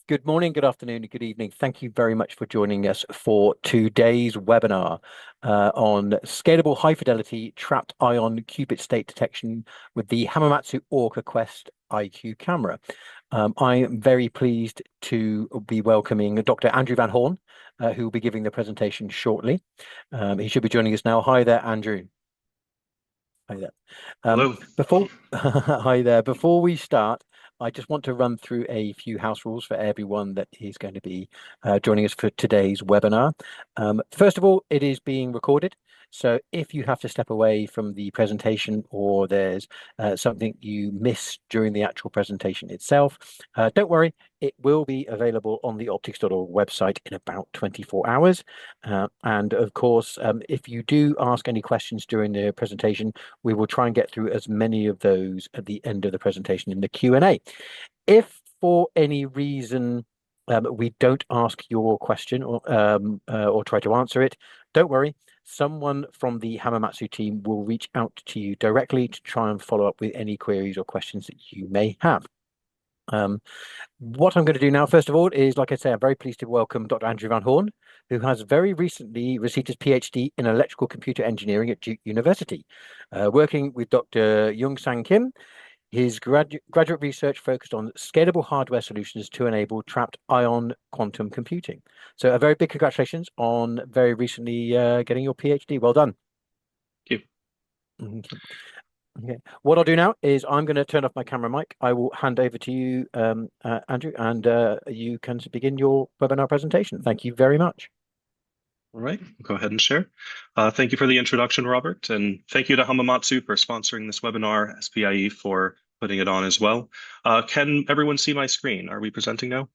Good morning, good afternoon, and good evening. Thank you very much for joining us for today's webinar on scalable high-fidelity trapped ion qubit state detection with the Hamamatsu ORCA Quest IQ camera. I am very pleased to be welcoming Dr. Andrew Van Horn, who will be giving the presentation shortly. He should be joining us now. Hi there, Andrew. Hi there. Hello. Hi there. Before we start, I just want to run through a few house rules for everyone that is going to be joining us for today's webinar. First of all, it is being recorded. So if you have to step away from the presentation or there's something you miss during the actual presentation itself, don't worry, it will be available on the optics.org website in about 24 hours. And of course, if you do ask any questions during the presentation, we will try and get through as many of those at the end of the presentation in the Q&A. If for any reason we don't ask your question or try to answer it, don't worry. Someone from the Hamamatsu team will reach out to you directly to try and follow up with any queries or questions that you may have. What I'm going to do now, first of all, is, like I say, I'm very pleased to welcome Dr. Andrew Van Horn, who has very recently received his PhD in electrical computer engineering at Duke University. Working with Dr. Young-Sang Kim, his graduate research focused on scalable hardware solutions to enable trapped ion quantum computing. So a very big congratulations on very recently getting your PhD. Well done. Thank you. Okay. What I'll do now is I'm going to turn off my camera mic. I will hand over to you, Andrew, and you can begin your webinar presentation. Thank you very much. All right, go ahead and share. Thank you for the introduction, Robert, and thank you to Hamamatsu for sponsoring this webinar, SPIE for putting it on as well. Can everyone see my screen? Are we presenting now?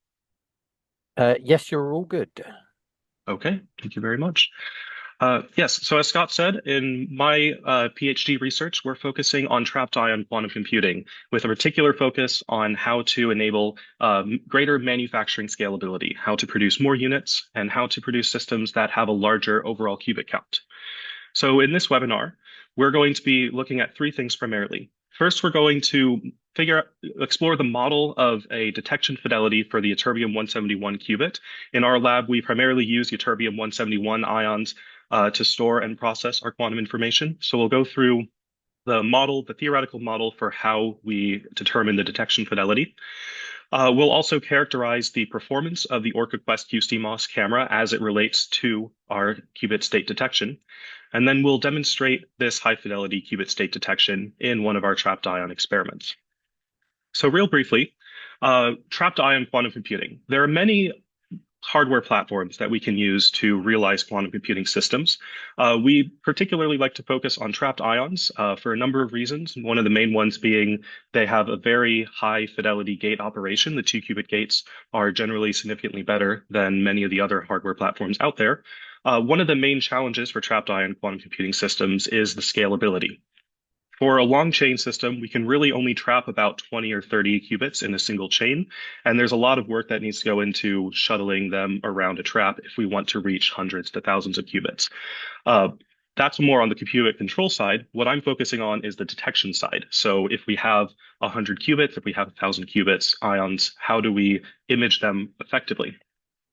Yes, you're all good. Okay, thank you very much. Yes, so as Scott said, in my PhD research, we're focusing on trapped ion quantum computing with a particular focus on how to enable greater manufacturing scalability, how to produce more units, and how to produce systems that have a larger overall qubit count. So in this webinar, we're going to be looking at three things primarily. First, we're going to explore the model of a detection fidelity for the ytterbium-171 qubit. In our lab, we primarily use ytterbium-171 ions to store and process our quantum information. So we'll go through the model, the theoretical model for how we determine the detection fidelity. We'll also characterize the performance of the ORCA Quest qCMOS camera as it relates to our qubit state detection. And then we'll demonstrate this high fidelity qubit state detection in one of our trapped ion experiments. So real briefly, trapped ion quantum computing. There are many hardware platforms that we can use to realize quantum computing systems. We particularly like to focus on trapped ions for a number of reasons. One of the main ones being they have a very high fidelity gate operation. The 2-qubit gates are generally significantly better than many of the other hardware platforms out there. One of the main challenges for trapped ion quantum computing systems is the scalability. For a long chain system, we can really only trap about 20 or 30 qubits in a single chain, and there's a lot of work that needs to go into shuttling them around a trap if we want to reach hundreds to thousands of qubits. That's more on the qubit control side. What I'm focusing on is the detection side. So if we have 100 qubits, if we have 1,000 qubits, ions, how do we image them effectively?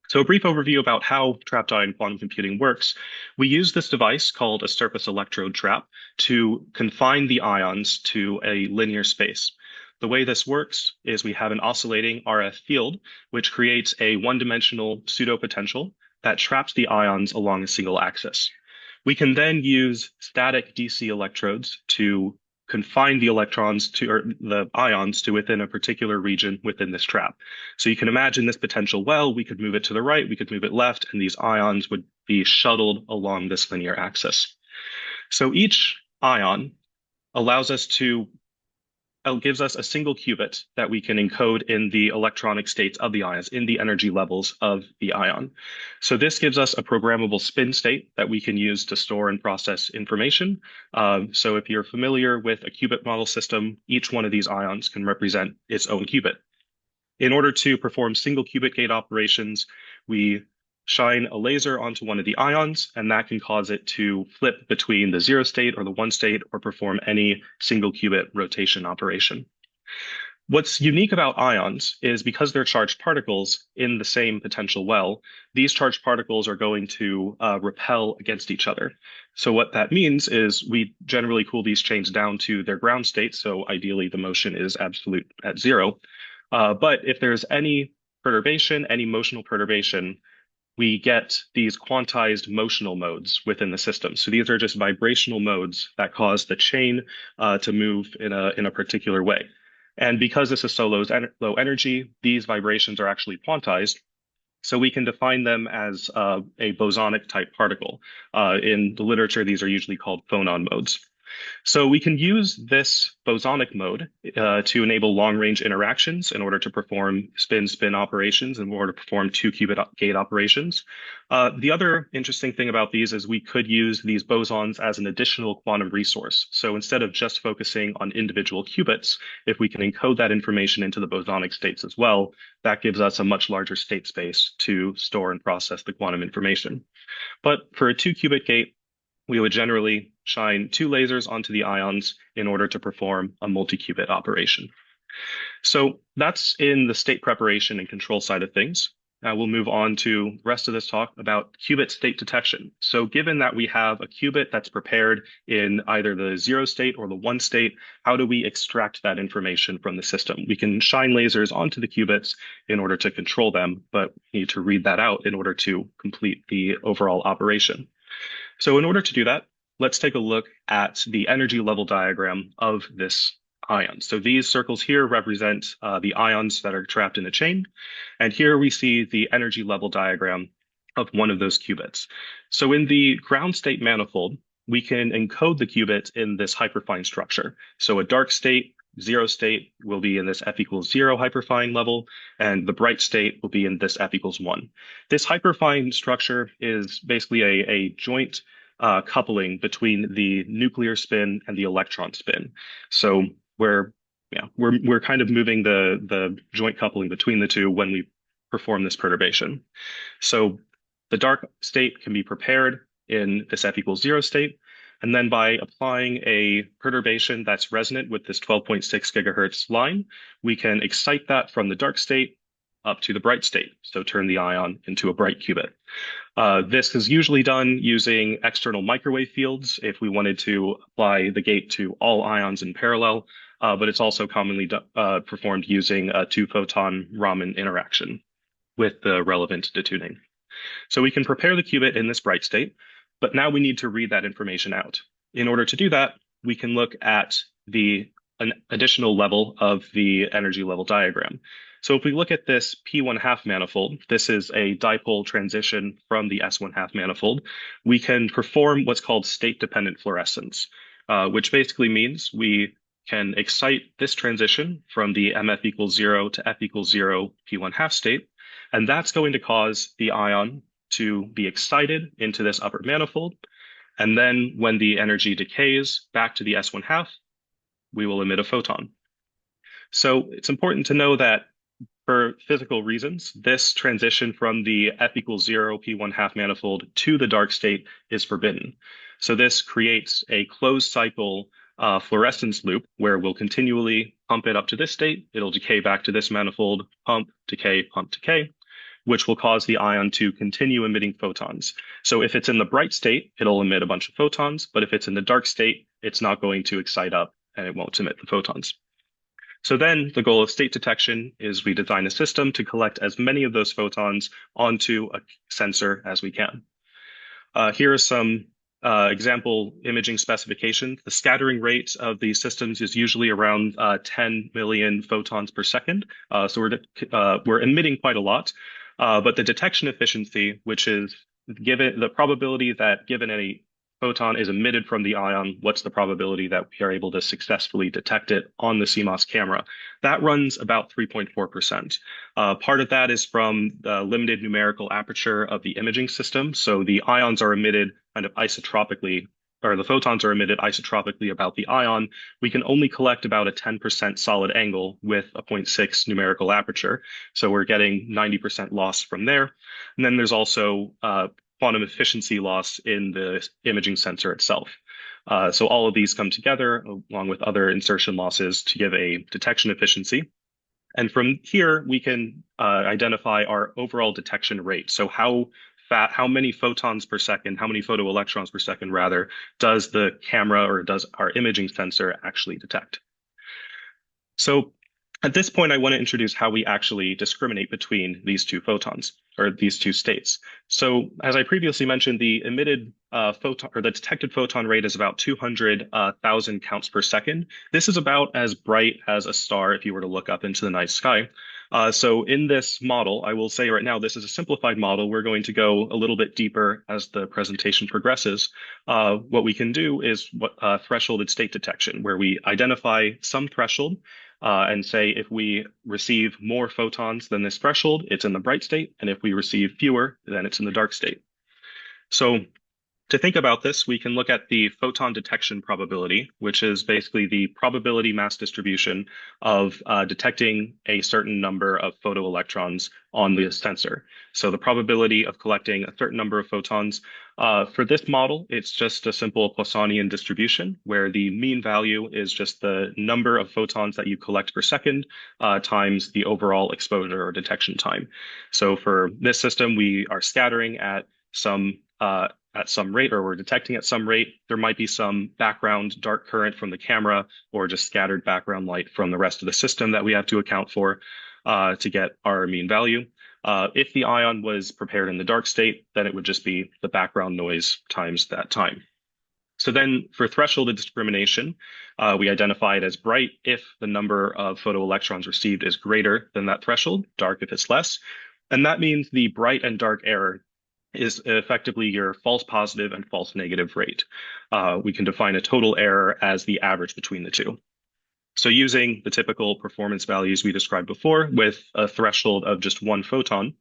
So a brief overview about how trapped ion quantum computing works. We use this device called a surface electrode trap to confine the ions to a linear space. The way this works is we have an oscillating RF field, which creates a one-dimensional pseudo-potential that traps the ions along a single axis. We can then use static DC electrodes to confine the electrons to, or the ions to within a particular region within this trap. So you can imagine this potential well, we could move it to the right, we could move it left, and these ions would be shuttled along this linear axis. So each ion allows us to gives us a single qubit that we can encode in the electronic states of the ions, in the energy levels of the ion. So this gives us a programmable spin state that we can use to store and process information. So if you're familiar with a qubit model system, each one of these ions can represent its own qubit. In order to perform single qubit gate operations, we shine a laser onto one of the ions, and that can cause it to flip between the 0 state or the 1 state or perform any single qubit rotation operation. What's unique about ions is because they're charged particles in the same potential well, these charged particles are going to repel against each other. So what that means is we generally cool these chains down to their ground state. So ideally, the motion is absolute at zero. But if there's any perturbation, any motional perturbation, we get these quantized motional modes within the system. So these are just vibrational modes that cause the chain to move in a particular way. And because this is so low energy, these vibrations are actually quantized. So we can define them as a bosonic type particle. In the literature, these are usually called phonon modes. So we can use this bosonic mode to enable long-range interactions in order to perform spin-spin operations, in order to perform two-qubit gate operations. The other interesting thing about these is we could use these bosons as an additional quantum resource. So instead of just focusing on individual qubits, if we can encode that information into the bosonic states as well, that gives us a much larger state space to store and process the quantum information. But for a two-qubit gate, we would generally shine two lasers onto the ions in order to perform a multi-qubit operation. So that's in the state preparation and control side of things. Now we'll move on to the rest of this talk about qubit state detection. So given that we have a qubit that's prepared in either the zero state or the one state, how do we extract that information from the system? We can shine lasers onto the qubits in order to control them, but we need to read that out in order to complete the overall operation. So in order to do that, let's take a look at the energy level diagram of this ion. So these circles here represent the ions that are trapped in a chain. And here we see the energy level diagram of one of those qubits. So in the ground state manifold, we can encode the qubit in this hyperfine structure. So a dark state, zero state will be in this f equals 0 hyperfine level, and the bright state will be in this f equals 1. This hyperfine structure is basically a joint coupling between the nuclear spin and the electron spin. So we're kind of moving the joint coupling between the two when we perform this perturbation. So the dark state can be prepared in this f equals 0 state. And then by applying a perturbation that's resonant with this 12.6 gigahertz line, we can excite that from the dark state up to the bright state, so turn the ion into a bright qubit. This is usually done using external microwave fields if we wanted to apply the gate to all ions in parallel, but it's also commonly performed using a two-photon Raman interaction with the relevant detuning. So we can prepare the qubit in this bright state, but now we need to read that information out. In order to do that, we can look at an additional level of the energy level diagram. So if we look at this P1/2 manifold, this is a dipole transition from the S1/2 manifold, we can perform what's called state-dependent fluorescence, which basically means we can excite this transition from the MF equals 0 to F equals 0 P1/2 state, and that's going to cause the ion to be excited into this upper manifold. And then when the energy decays back to the S1/2, we will emit a photon. So it's important to know that for physical reasons, this transition from the F equals 0 P1/2 manifold to the dark state is forbidden. So this creates a closed cycle fluorescence loop where we'll continually pump it up to this state. It'll decay back to this manifold, pump, decay, which will cause the ion to continue emitting photons. So if it's in the bright state, it'll emit a bunch of photons, but if it's in the dark state, it's not going to excite up and it won't emit the photons. So then the goal of state detection is we design a system to collect as many of those photons onto a sensor as we can. Here are some example imaging specifications. The scattering rate of these systems is usually around 10 million photons per second. So we're emitting quite a lot. But the detection efficiency, which is given the probability that given any photon is emitted from the ion, what's the probability that we are able to successfully detect it on the CMOS camera? That runs about 3.4%. Part of that is from the limited numerical aperture of the imaging system. So the ions are emitted kind of isotropically, or the photons are emitted isotropically about the ion. We can only collect about a 10% solid angle with a 0.6 numerical aperture. So we're getting 90% loss from there. And then there's also quantum efficiency loss in the imaging sensor itself. So all of these come together along with other insertion losses to give a detection efficiency. And from here, we can identify our overall detection rate. So how many photons per second, how many photoelectrons per second, rather, does the camera or does our imaging sensor actually detect? So at this point, I want to introduce how we actually discriminate between these two photons or these two states. So as I previously mentioned, the emitted photon or the detected photon rate is about 200,000 counts per second. This is about as bright as a star if you were to look up into the night sky. So in this model, I will say right now, this is a simplified model. We're going to go a little bit deeper as the presentation progresses. What we can do is what thresholded state detection, where we identify some threshold and say if we receive more photons than this threshold, it's in the bright state, and if we receive fewer, then it's in the dark state. So to think about this, we can look at the photon detection probability, which is basically the probability mass distribution of detecting a certain number of photoelectrons on the sensor. So the probability of collecting a certain number of photons. For this model, it's just a simple Poissonian distribution, where the mean value is just the number of photons that you collect per second times the overall exposure or detection time. So for this system, we are scattering at some rate, or we're detecting at some rate. There might be some background dark current from the camera or just scattered background light from the rest of the system that we have to account for to get our mean value. If the ion was prepared in the dark state, then it would just be the background noise times that time. So then for thresholded discrimination, we identify it as bright if the number of photoelectrons received is greater than that threshold, dark if it's less. And that means the bright and dark error is effectively your false positive and false negative rate. We can define a total error as the average between the two. So using the typical performance values we described before with a threshold of just one photon,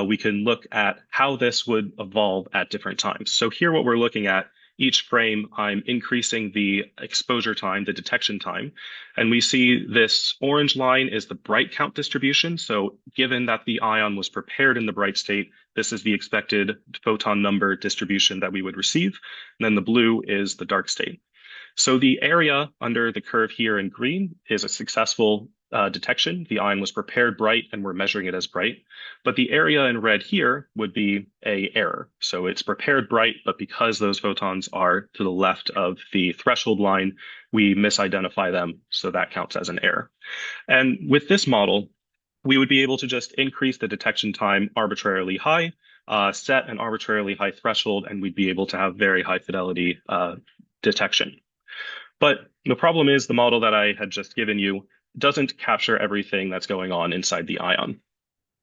we can look at how this would evolve at different times. So here what we're looking at, each frame, I'm increasing the exposure time, the detection time, and we see this orange line is the bright count distribution. So given that the ion was prepared in the bright state, this is the expected photon number distribution that we would receive. And then the blue is the dark state. So the area under the curve here in green is a successful detection. The ion was prepared bright and we're measuring it as bright. But the area in red here would be a error. So it's prepared bright, but because those photons are to the left of the threshold line, we misidentify them. So that counts as an error. And with this model, we would be able to just increase the detection time arbitrarily high, set an arbitrarily high threshold, and we'd be able to have very high fidelity detection. But the problem is the model that I had just given you doesn't capture everything that's going on inside the ion.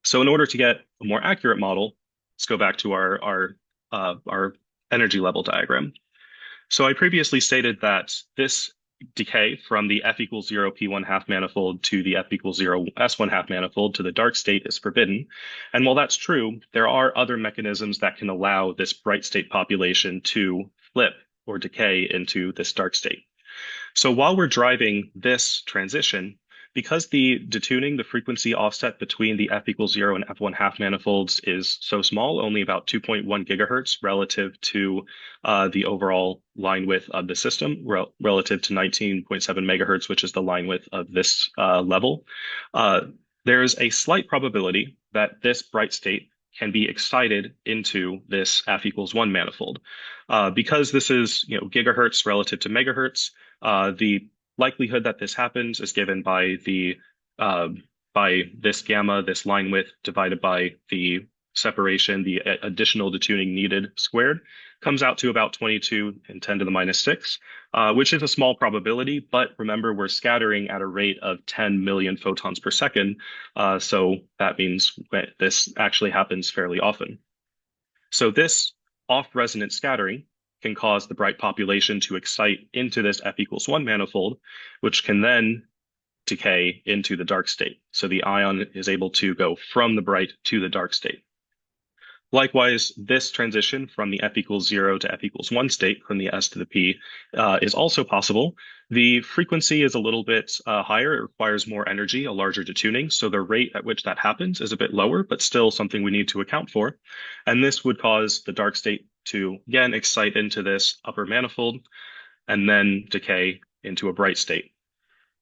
So in order to get a more accurate model, let's go back to our energy level diagram. So I previously stated that this decay from the F equals 0 P1/2 manifold to the F equals 0 S1/2 manifold to the dark state is forbidden. And while that's true, there are other mechanisms that can allow this bright state population to flip or decay into this dark state. So while we're driving this transition, because the detuning, the frequency offset between the F equals 0 and F1/2 manifolds is so small, only about 2.1 gigahertz relative to the overall line width of the system, relative to 19.7 megahertz, which is the line width of this level. There's a slight probability that this bright state can be excited into this F equals 1 manifold. Because this is gigahertz relative to megahertz, the likelihood that this happens is given by this gamma, this line width, divided by the separation, the additional detuning needed squared, comes out to about 22 and 10 to the minus 6, which is a small probability. But remember, we're scattering at a rate of 10 million photons per second. So that means that this actually happens fairly often. So this off-resonant scattering can cause the bright population to excite into this F equals 1 manifold, which can then decay into the dark state. So the ion is able to go from the bright to the dark state. Likewise, this transition from the F equals 0 to F equals 1 state, from the S to the P, is also possible. The frequency is a little bit higher. It requires more energy, a larger detuning. So the rate at which that happens is a bit lower, but still something we need to account for. And this would cause the dark state to, again, excite into this upper manifold and then decay into a bright state.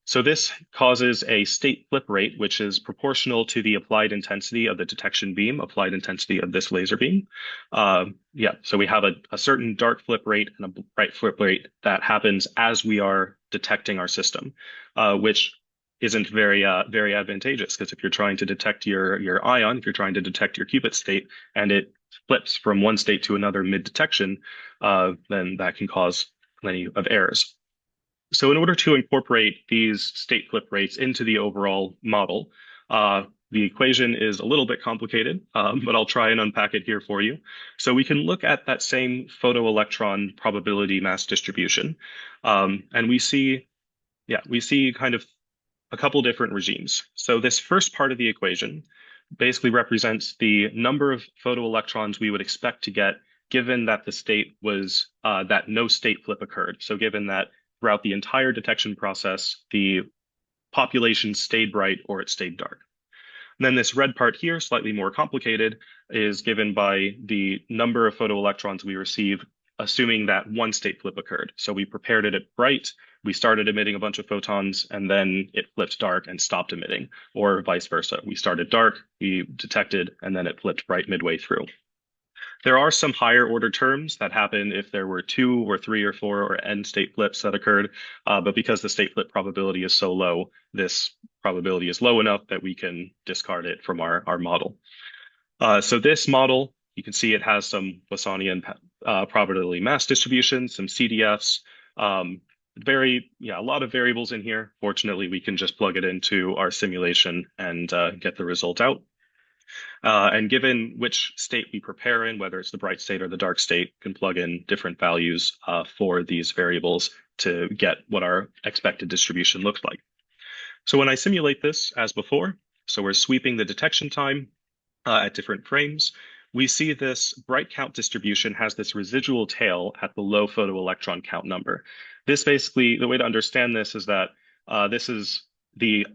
So this causes a state flip rate, which is proportional to the applied intensity of the detection beam, applied intensity of this laser beam. Yeah, so we have a certain dark flip rate and a bright flip rate that happens as we are detecting our system, which isn't very advantageous, because if you're trying to detect your ion, if you're trying to detect your qubit state, and it flips from one state to another mid-detection, then that can cause plenty of errors. So in order to incorporate these state flip rates into the overall model, the equation is a little bit complicated, but I'll try and unpack it here for you. So we can look at that same photoelectron probability mass distribution, and we see kind of a couple different regimes. So this first part of the equation basically represents the number of photoelectrons we would expect to get given that the state was that no state flip occurred. So given that throughout the entire detection process, the population stayed bright or it stayed dark. And then this red part here, slightly more complicated, is given by the number of photoelectrons we receive, assuming that one state flip occurred. So we prepared it at bright, we started emitting a bunch of photons, and then it flipped dark and stopped emitting, or vice versa. We started dark, we detected, and then it flipped bright midway through. There are some higher order terms that happen if there were 2 or 3 or 4 or n state flips that occurred, but because the state flip probability is so low, this probability is low enough that we can discard it from our model. So this model, you can see it has some Poissonian probability mass distribution, some CDFs, a lot of variables in here. Fortunately, we can just plug it into our simulation and get the result out. And given which state we prepare in, whether it's the bright state or the dark state, can plug in different values for these variables to get what our expected distribution looks like. So when I simulate this as before, so we're sweeping the detection time at different frames, we see this bright count distribution has this residual tail at the low photoelectron count number. This basically, the way to understand this is that this is the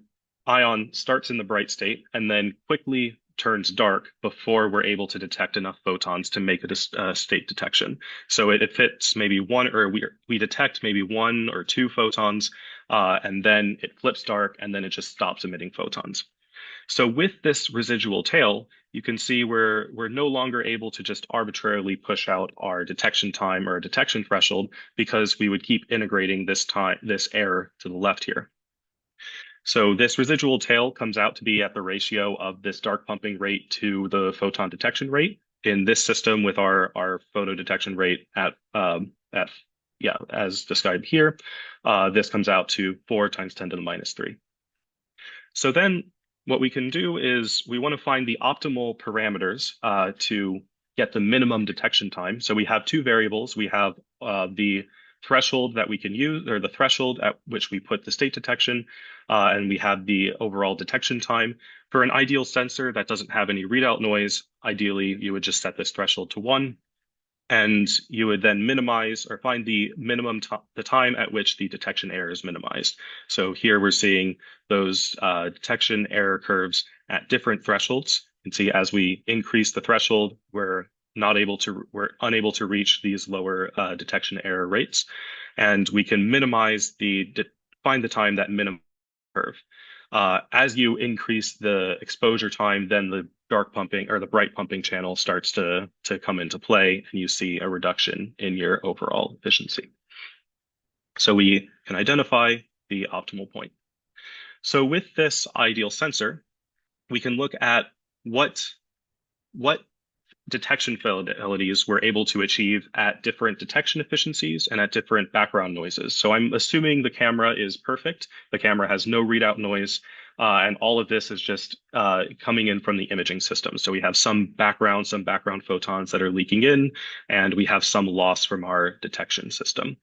ion starts in the bright state and then quickly turns dark before we're able to detect enough photons to make it a state detection. So it fits maybe one, or we detect maybe 1 or 2 photons, and then it flips dark, and then it just stops emitting photons. So with this residual tail, you can see we're no longer able to just arbitrarily push out our detection time or a detection threshold, because we would keep integrating this error to the left here. So this residual tail comes out to be at the ratio of this dark pumping rate to the photon detection rate. In this system, with our photo detection rate as described here, this comes out to 4 × 10⁻³ . So then what we can do is we want to find the optimal parameters to get the minimum detection time. So we have 2 variables. We have the threshold that we can use, or the threshold at which we put the state detection, and we have the overall detection time. For an ideal sensor that doesn't have any readout noise, ideally you would just set this threshold to 1, and you would then minimize or find the minimum the time at which the detection error is minimized. So here we're seeing those detection error curves at different thresholds. You can see as we increase the threshold, we're unable to reach these lower detection error rates, and we can minimize find the time that minimum curve. As you increase the exposure time, then the dark pumping or the bright pumping channel starts to come into play, and you see a reduction in your overall efficiency. So we can identify the optimal point. So with this ideal sensor, we can look at what detection fidelities we're able to achieve at different detection efficiencies and at different background noises. So I'm assuming the camera is perfect. The camera has no readout noise, and all of this is just coming in from the imaging system. So we have some background photons that are leaking in, and we have some loss from our detection system.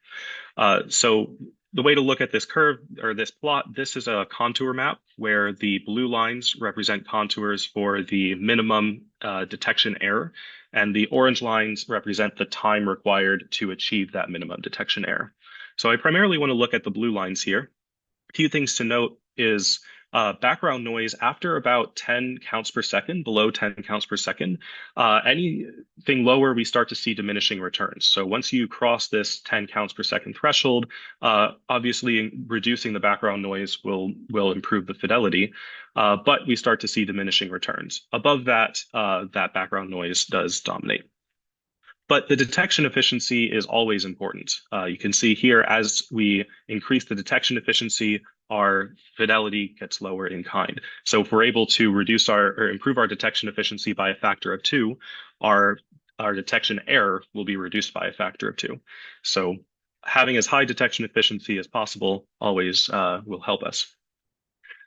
So the way to look at this curve or this plot, this is a contour map where the blue lines represent contours for the minimum detection error, and the orange lines represent the time required to achieve that minimum detection error. So I primarily want to look at the blue lines here. A few things to note is background noise after about 10 counts per second, below 10 counts per second, anything lower, we start to see diminishing returns. So once you cross this 10 counts per second threshold, obviously reducing the background noise will improve the fidelity, but we start to see diminishing returns. Above that, that background noise does dominate. But the detection efficiency is always important. You can see here, as we increase the detection efficiency, our fidelity gets lower in kind. So if we're able to reduce or improve our detection efficiency by a factor of 2, our detection error will be reduced by a factor of 2. So having as high detection efficiency as possible always will help us.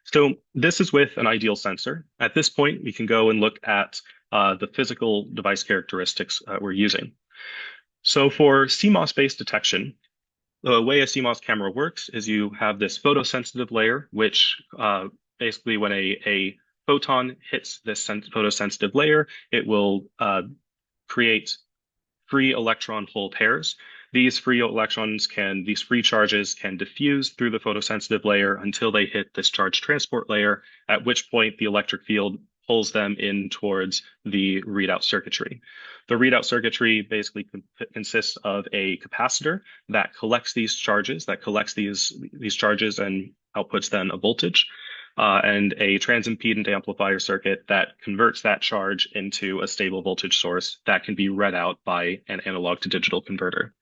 So this is with an ideal sensor. At this point, we can go and look at the physical device characteristics we're using. So for CMOS-based detection, the way a CMOS camera works is you have this photosensitive layer, which basically when a photon hits this photosensitive layer, it will create free electron hole pairs. These free charges can diffuse through the photosensitive layer until they hit this charge transport layer, at which point the electric field pulls them in towards the readout circuitry. The readout circuitry basically consists of a capacitor that collects these charges, and outputs then a voltage, and a transimpedance amplifier circuit that converts that charge into a stable voltage source that can be read out by an analog to digital converter.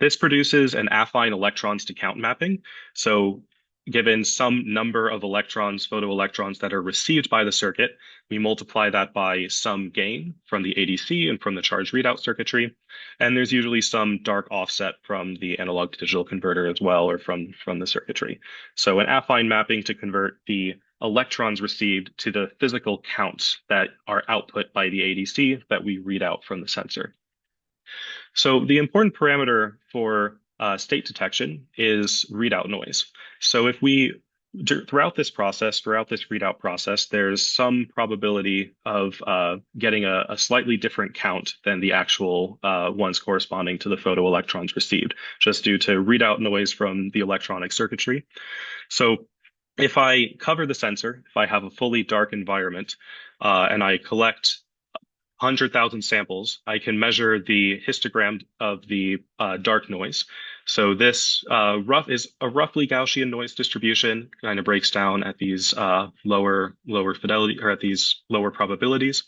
This produces an affine electrons to count mapping. So given some number of electrons, photoelectrons that are received by the circuit, we multiply that by some gain from the ADC and from the charge readout circuitry. And there's usually some dark offset from the analog to digital converter as well, or from the circuitry. So an affine mapping to convert the electrons received to the physical counts that are output by the ADC that we read out from the sensor. So the important parameter for state detection is readout noise. So if throughout this readout process, there's some probability of getting a slightly different count than the actual ones corresponding to the photoelectrons received, just due to readout noise from the electronic circuitry. So if I cover the sensor, if I have a fully dark environment, and I collect 100,000 samples, I can measure the histogram of the dark noise. So this is a roughly Gaussian noise distribution, kind of breaks down at these lower fidelity, or at these lower probabilities.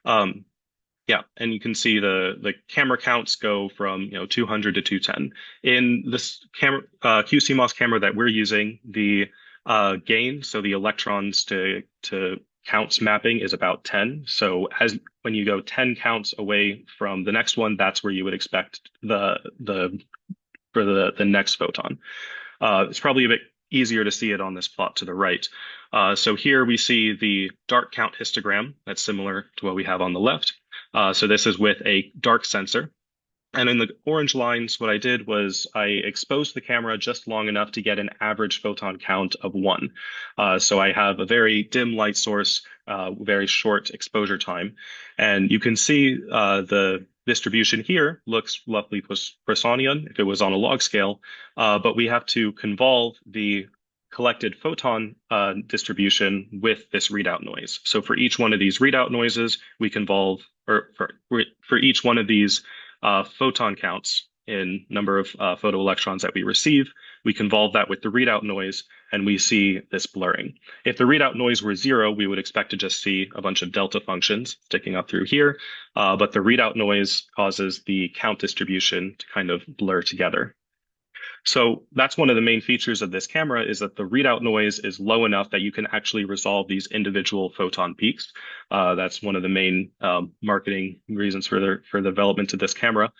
Yeah, and you can see the camera counts go from 200 to 210. In this camera qCMOS camera that we're using, the gain, so the electrons to counts mapping, is about 10. So when you go 10 counts away from the next one, that's where you would expect for the next photon. It's probably a bit easier to see it on this plot to the right. So here we see the dark count histogram that's similar to what we have on the left. So this is with a dark sensor. And in the orange lines, what I did was I exposed the camera just long enough to get an average photon count of 1. So I have a very dim light source, very short exposure time. And you can see the distribution here looks roughly Poissonian if it was on a log scale, but we have to convolve the collected photon distribution with this readout noise. So for each one of these readout noises, we convolve, or for each one of these photon counts in number of photoelectrons that we receive, we convolve that with the readout noise, and we see this blurring. If the readout noise were 0, we would expect to just see a bunch of delta functions sticking up through here, but the readout noise causes the count distribution to kind of blur together. So that's one of the main features of this camera, is that the readout noise is low enough that you can actually resolve these individual photon peaks. That's one of the main marketing reasons for the development of this camera.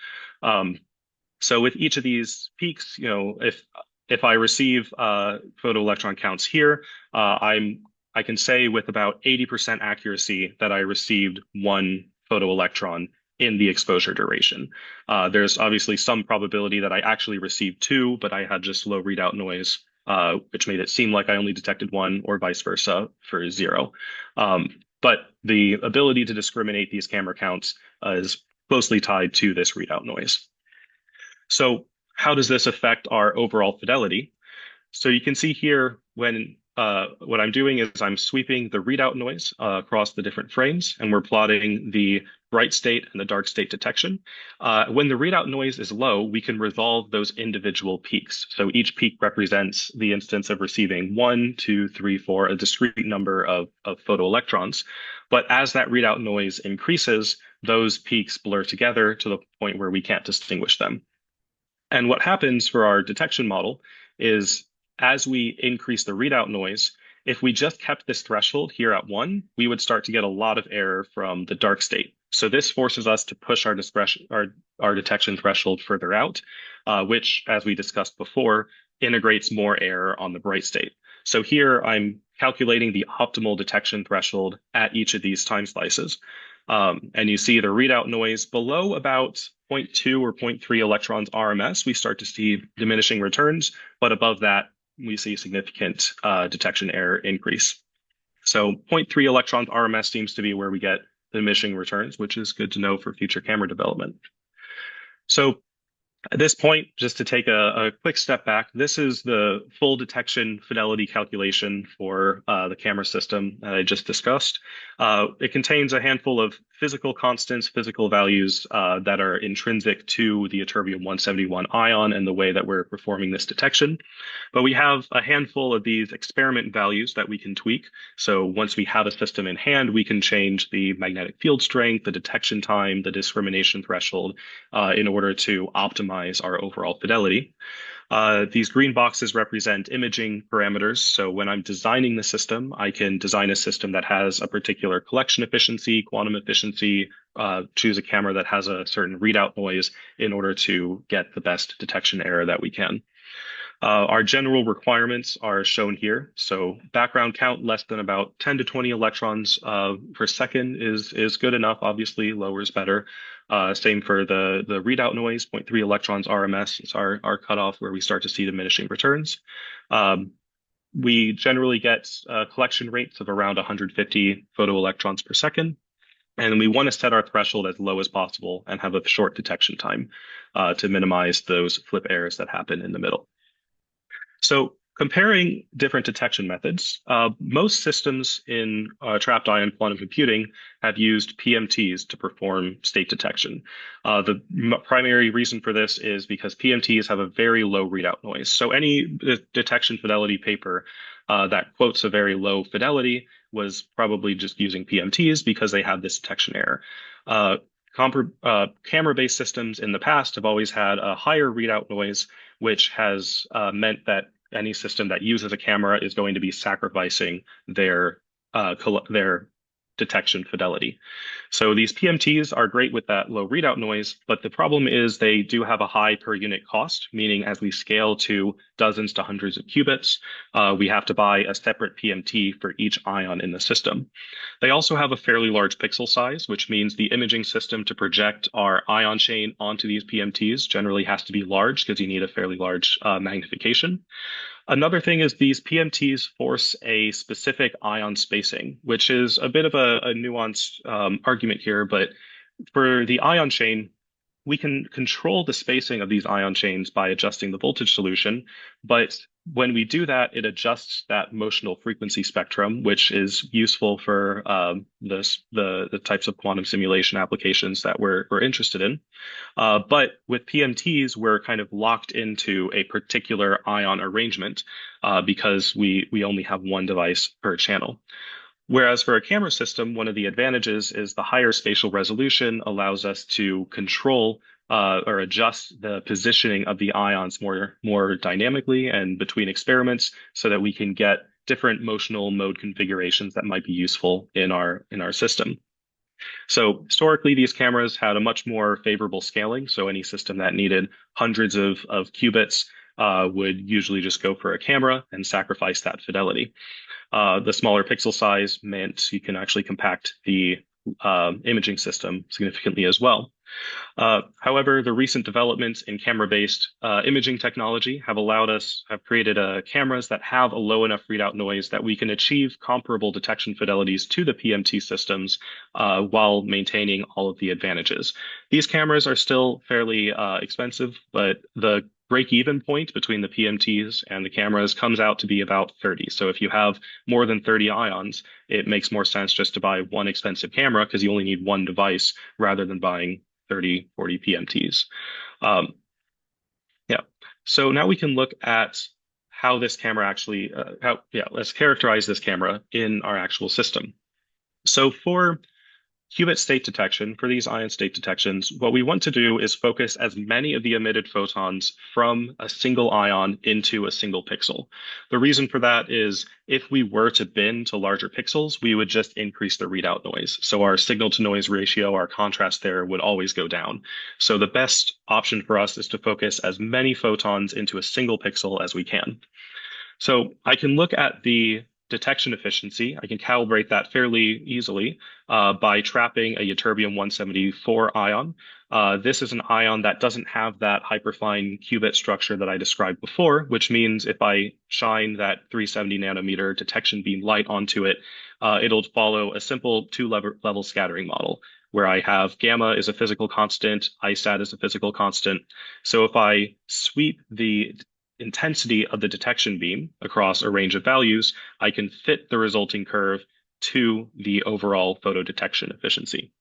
So with each of these peaks, if I receive photoelectron counts here, I can say with about 80% accuracy that I received 1 photoelectron in the exposure duration. There's obviously some probability that I actually received 2, but I had just low readout noise, which made it seem like I only detected 1, or vice versa for 0. But the ability to discriminate these camera counts is closely tied to this readout noise. So how does this affect our overall fidelity? So you can see here, when what I'm doing is I'm sweeping the readout noise across the different frames, and we're plotting the bright state and the dark state detection. When the readout noise is low, we can resolve those individual peaks. So each peak represents the instance of receiving 1, 2, 3, 4, a discrete number of photoelectrons. But as that readout noise increases, those peaks blur together to the point where we can't distinguish them. And what happens for our detection model is as we increase the readout noise, if we just kept this threshold here at 1, we would start to get a lot of error from the dark state. So this forces us to push our discretion, our detection threshold further out, which, as we discussed before, integrates more error on the bright state. So here I'm calculating the optimal detection threshold at each of these time slices. And you see the readout noise below about 0.2 or 0.3 electrons RMS, we start to see diminishing returns, but above that, we see significant detection error increase. So 0.3 electrons RMS seems to be where we get diminishing returns, which is good to know for future camera development. So at this point, just to take a quick step back, this is the full detection fidelity calculation for the camera system that I just discussed. It contains a handful of physical constants, physical values that are intrinsic to the ytterbium-171 ion and the way that we're performing this detection. But we have a handful of these experiment values that we can tweak. So once we have a system in hand, we can change the magnetic field strength, the detection time, the discrimination threshold in order to optimize our overall fidelity. These green boxes represent imaging parameters. So when I'm designing the system, I can design a system that has a particular collection efficiency, quantum efficiency, choose a camera that has a certain readout noise in order to get the best detection error that we can. Our general requirements are shown here. So background count less than about 10 to 20 electrons per second is good enough. Obviously, lower is better. Same for the readout noise, 0.3 electrons RMS is our cutoff where we start to see diminishing returns. We generally get collection rates of around 150 photoelectrons per second. And we want to set our threshold as low as possible and have a short detection time to minimize those flip errors that happen in the middle. So comparing different detection methods, most systems in trapped ion quantum computing have used PMTs to perform state detection. The primary reason for this is because PMTs have a very low readout noise. So any detection fidelity paper that quotes a very low fidelity was probably just using PMTs because they have this detection error. Camera-based systems in the past have always had a higher readout noise, which has meant that any system that uses a camera is going to be sacrificing their detection fidelity. So these PMTs are great with that low readout noise, but the problem is they do have a high per unit cost, meaning as we scale to dozens to hundreds of qubits, we have to buy a separate PMT for each ion in the system. They also have a fairly large pixel size, which means the imaging system to project our ion chain onto these PMTs generally has to be large because you need a fairly large magnification. Another thing is these PMTs force a specific ion spacing, which is a bit of a nuanced argument here, but for the ion chain, we can control the spacing of these ion chains by adjusting the voltage solution, but when we do that, it adjusts that motional frequency spectrum, which is useful for the types of quantum simulation applications that we're interested in. But with PMTs, we're kind of locked into a particular ion arrangement because we only have one device per channel. Whereas for a camera system, one of the advantages is the higher spatial resolution allows us to control or adjust the positioning of the ions more dynamically and between experiments so that we can get different motional mode configurations that might be useful in our system. So historically, these cameras had a much more favorable scaling. So any system that needed hundreds of qubits would usually just go for a camera and sacrifice that fidelity. The smaller pixel size meant you can actually compact the imaging system significantly as well. However, the recent developments in camera-based imaging technology have created cameras that have a low enough readout noise that we can achieve comparable detection fidelities to the PMT systems while maintaining all of the advantages. These cameras are still fairly expensive, but the break-even point between the PMTs and the cameras comes out to be about 30. So if you have more than 30 ions, it makes more sense just to buy one expensive camera because you only need one device rather than buying 30, 40 PMTs. Um, yeah. So now we can look at how this camera actually, let's characterize this camera in our actual system. So for qubit state detection, for these ion state detections, what we want to do is focus as many of the emitted photons from a single ion into a single pixel. The reason for that is if we were to bin to larger pixels, we would just increase the readout noise. So our signal to noise ratio, our contrast there would always go down. So the best option for us is to focus as many photons into a single pixel as we can. So I can look at the detection efficiency. I can calibrate that fairly easily by trapping a ytterbium-174 ion. This is an ion that doesn't have that hyperfine qubit structure that I described before, which means if I shine that 370 nanometer detection beam light onto it, it'll follow a simple two-level scattering model where I have gamma is a physical constant, ISAT is a physical constant. So if I sweep the intensity of the detection beam across a range of values, I can fit the resulting curve to the overall photo detection efficiency.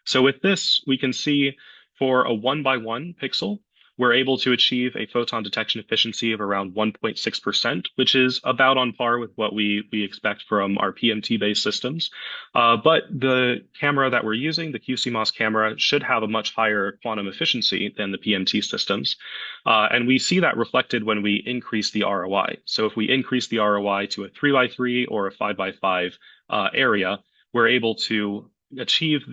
So with this, we can see for a 1 by 1 pixel, we're able to achieve a photon detection efficiency of around 1.6%, which is about on par with what we expect from our PMT-based systems. But the camera that we're using, the qCMOS camera, should have a much higher quantum efficiency than the PMT systems. And we see that reflected when we increase the ROI. So if we increase the ROI to a 3 by 3 or a 5 by 5 area, we're able to achieve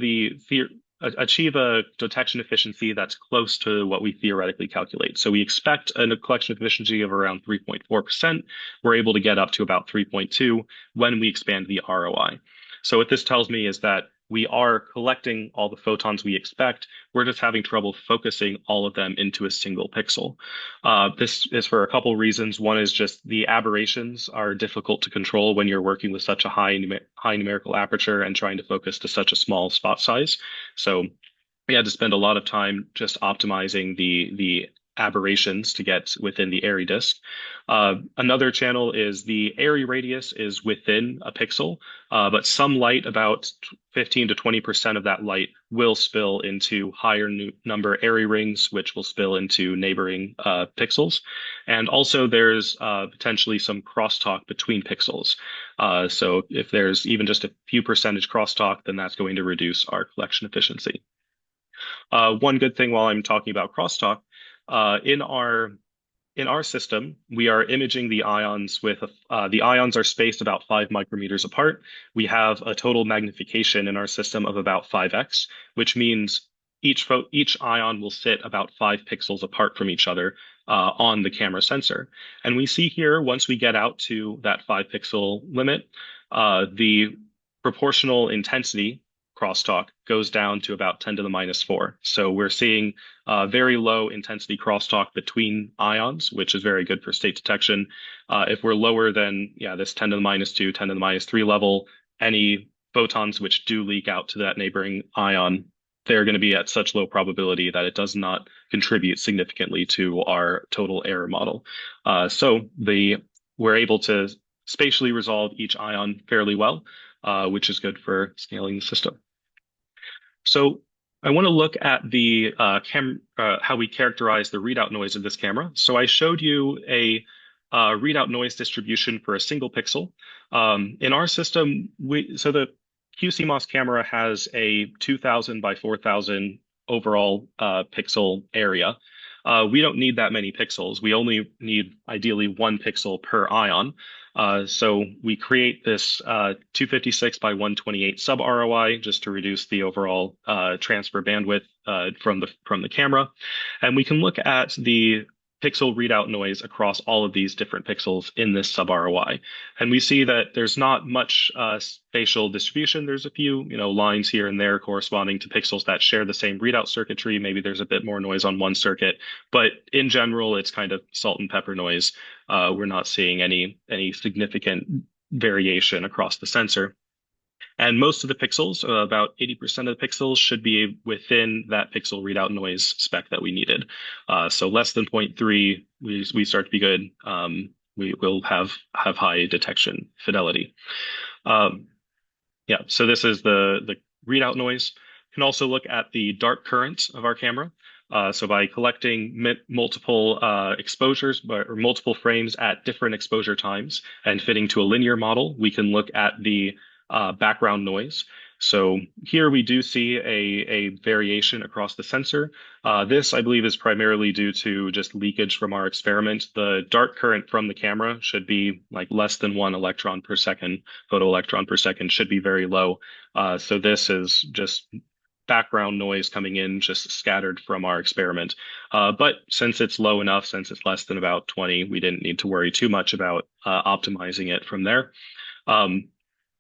a detection efficiency that's close to what we theoretically calculate. So we expect a collection efficiency of around 3.4%. We're able to get up to about 3.2 when we expand the ROI. So what this tells me is that we are collecting all the photons we expect. We're just having trouble focusing all of them into a single pixel. This is for a couple of reasons. One is just the aberrations are difficult to control when you're working with such a high numerical aperture and trying to focus to such a small spot size. So we had to spend a lot of time just optimizing the aberrations to get within the Airy disk. Another channel is the Airy radius is within a pixel, but some light, about 15 to 20% of that light, will spill into higher number Airy rings, which will spill into neighboring pixels. And also there's potentially some crosstalk between pixels. So if there's even just a few percentage crosstalk, then that's going to reduce our collection efficiency. One good thing while I'm talking about crosstalk, in our system, we are imaging the ions with the ions are spaced about 5 micrometers apart. We have a total magnification in our system of about 5x, which means each ion will sit about 5 pixels apart from each other on the camera sensor. And we see here, once we get out to that 5 pixel limit, the proportional intensity crosstalk goes down to about 10 to the minus 4. So we're seeing very low intensity crosstalk between ions, which is very good for state detection. If we're lower than this 10 to the minus 2, 10 to the minus 3 level, any photons which do leak out to that neighboring ion, they're going to be at such low probability that it does not contribute significantly to our total error model. So we're able to spatially resolve each ion fairly well, which is good for scaling the system. So I want to look at the how we characterize the readout noise of this camera. So I showed you a readout noise distribution for a single pixel. In our system, so the qCMOS camera has a 2000 by 4000 overall pixel area. We don't need that many pixels. We only need ideally 1 pixel per ion. So we create this 256 by 128 sub ROI just to reduce the overall transfer bandwidth from the camera. And we can look at the pixel readout noise across all of these different pixels in this sub ROI. And we see that there's not much spatial distribution. There's a few, lines here and there corresponding to pixels that share the same readout circuitry. Maybe there's a bit more noise on one circuit, but in general, it's kind of salt and pepper noise. We're not seeing any significant variation across the sensor. And most of the pixels, about 80% of the pixels, should be within that pixel readout noise spec that we needed. So less than 0.3, we start to be good. We will have high detection fidelity. Yeah, so this is the readout noise. You can also look at the dark current of our camera. So by collecting multiple exposures or multiple frames at different exposure times and fitting to a linear model, we can look at the background noise. So here we do see a variation across the sensor. This, I believe, is primarily due to just leakage from our experiment. The dark current from the camera should be like less than 1 electron per second, photoelectron per second, should be very low. So this is just background noise coming in, just scattered from our experiment. But since it's low enough, since it's less than about 20, we didn't need to worry too much about optimizing it from there.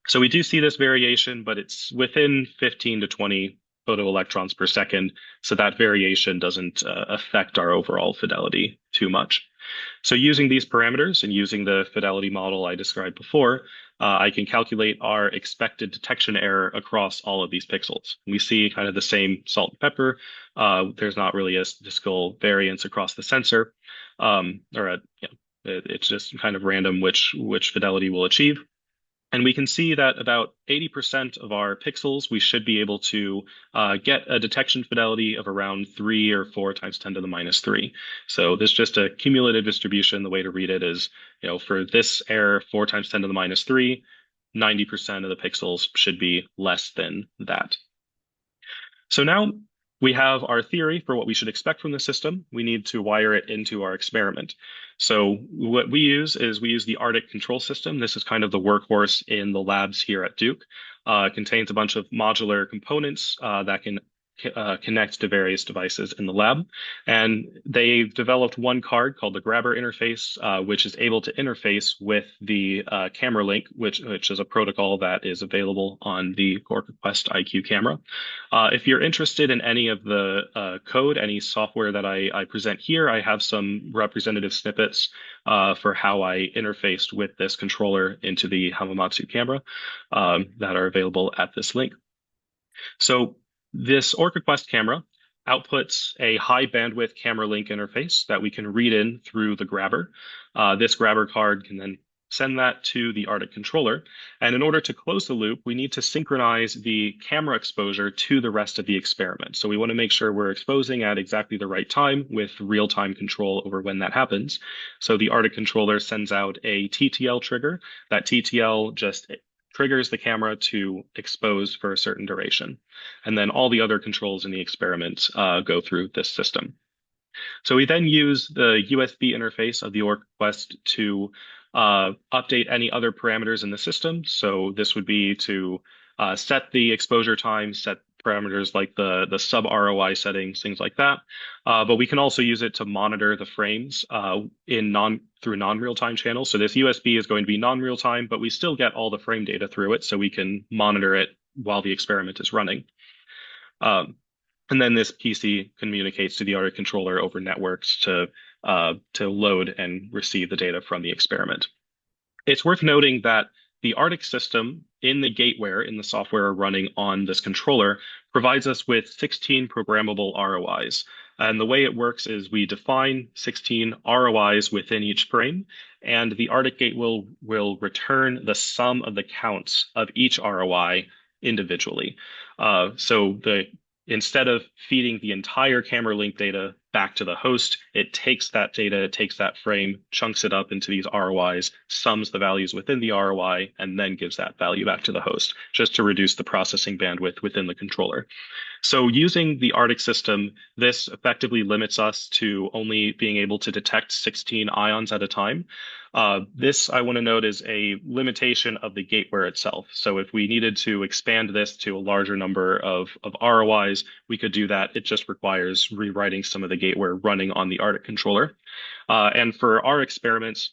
So we do see this variation, but it's within 15 to 20 photoelectrons per second. So that variation doesn't affect our overall fidelity too much. So using these parameters and using the fidelity model I described before, I can calculate our expected detection error across all of these pixels. We see kind of the same salt and pepper. There's not really a statistical variance across the sensor, it's just kind of random which fidelity we'll achieve. And we can see that about 80% of our pixels, we should be able to get a detection fidelity of around 3 or 4 times 10 to the minus 3. So this is just a cumulative distribution. The way to read it is, for this error, 4 times 10 to the minus 3, 90% of the pixels should be less than that. So now we have our theory for what we should expect from the system. We need to wire it into our experiment. So what we use is we use the ARTIQ control system. This is kind of the workhorse in the labs here at Duke. It contains a bunch of modular components that can connect to various devices in the lab. And they've developed one card called the grabber interface, which is able to interface with the camera link, which is a protocol that is available on the ORCA Quest IQ camera. If you're interested in any of the code, any software that I present here, I have some representative snippets for how I interfaced with this controller into the Hamamatsu camera that are available at this link. So this ORCA Quest camera outputs a high bandwidth camera link interface that we can read in through the grabber. This grabber card can then send that to the ARTIQ controller. And in order to close the loop, we need to synchronize the camera exposure to the rest of the experiment. So we want to make sure we're exposing at exactly the right time with real-time control over when that happens. So the ARTIQ controller sends out a TTL trigger. That TTL just triggers the camera to expose for a certain duration. And then all the other controls in the experiment go through this system. So we then use the USB interface of the ORCA Quest to update any other parameters in the system. So this would be to set the exposure time, set parameters like the sub ROI settings, things like that. But we can also use it to monitor the frames through non-real-time channels. So this USB is going to be non-real-time, but we still get all the frame data through it, so we can monitor it while the experiment is running. And then this PC communicates to the ARTIQ controller over networks to load and receive the data from the experiment. It's worth noting that the ARTIQ system in the gateware, in the software running on this controller, provides us with 16 programmable ROIs. And the way it works is we define 16 ROIs within each frame, and the ARTIQ gate will return the sum of the counts of each ROI individually. Instead of feeding the entire camera link data back to the host, it takes that data, it takes that frame, chunks it up into these ROIs, sums the values within the ROI, and then gives that value back to the host, just to reduce the processing bandwidth within the controller. So using the ARTIQ system, this effectively limits us to only being able to detect 16 ions at a time. This, I want to note, is a limitation of the gateware itself. So if we needed to expand this to a larger number of ROIs, we could do that. It just requires rewriting some of the gateware running on the ARTIQ controller. And for our experiments,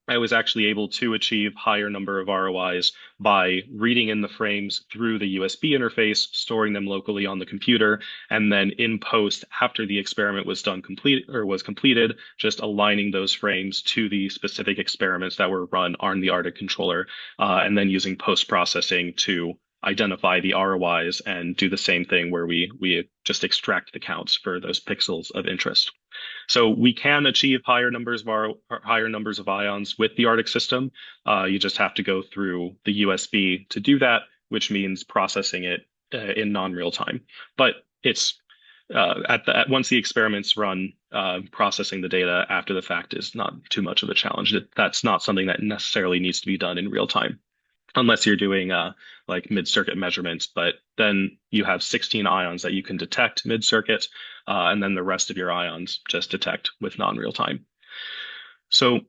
I was actually able to achieve higher number of ROIs by reading in the frames through the USB interface, storing them locally on the computer, and then in post, after the experiment was completed, just aligning those frames to the specific experiments that were run on the ARTIQ controller, and then using post-processing to identify the ROIs and do the same thing where we just extract the counts for those pixels of interest. So we can achieve higher numbers of ions with the ARTIQ system. You just have to go through the USB to do that, which means processing it in non-real time. But it's once the experiments run, processing the data after the fact is not too much of a challenge. That's not something that necessarily needs to be done in real time, unless you're doing like mid-circuit measurements. But then you have 16 ions that you can detect mid-circuit, and then the rest of your ions just detect with non-real time. So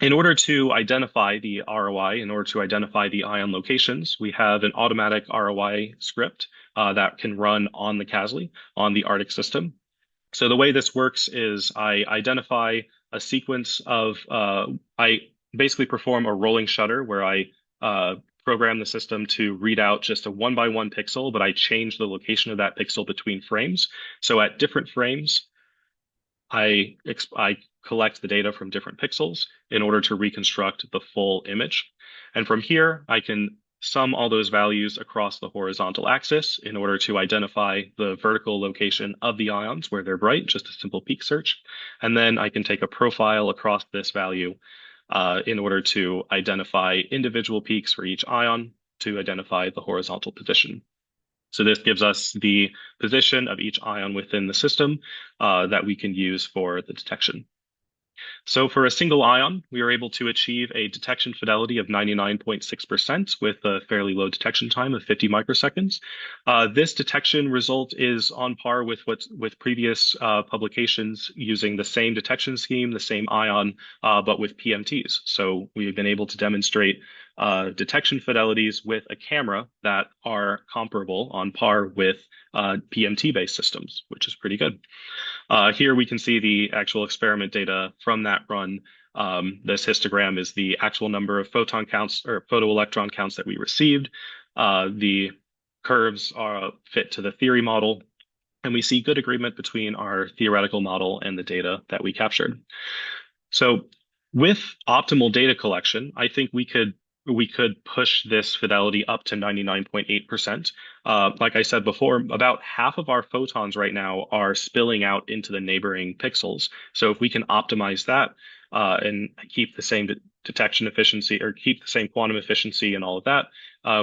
in order to identify the ROI, in order to identify the ion locations, we have an automatic ROI script that can run on the CASLI, on the ARTIQ system. So the way this works is I identify a sequence of, I basically perform a rolling shutter where I program the system to read out just a 1 by 1 pixel, but I change the location of that pixel between frames. So at different frames, I collect the data from different pixels in order to reconstruct the full image. And from here, I can sum all those values across the horizontal axis in order to identify the vertical location of the ions where they're bright, just a simple peak search. And then I can take a profile across this value in order to identify individual peaks for each ion to identify the horizontal position. So this gives us the position of each ion within the system that we can use for the detection. So for a single ion, we are able to achieve a detection fidelity of 99.6% with a fairly low detection time of 50 microseconds. This detection result is on par with previous publications using the same detection scheme, the same ion, but with PMTs. So we've been able to demonstrate detection fidelities with a camera that are comparable on par with PMT-based systems, which is pretty good. Here we can see the actual experiment data from that run. This histogram is the actual number of photon counts or photoelectron counts that we received. The curves are fit to the theory model, and we see good agreement between our theoretical model and the data that we captured. So with optimal data collection, I think we could push this fidelity up to 99.8%. Like I said before, about half of our photons right now are spilling out into the neighboring pixels. So if we can optimize that and keep the same detection efficiency or keep the same quantum efficiency and all of that,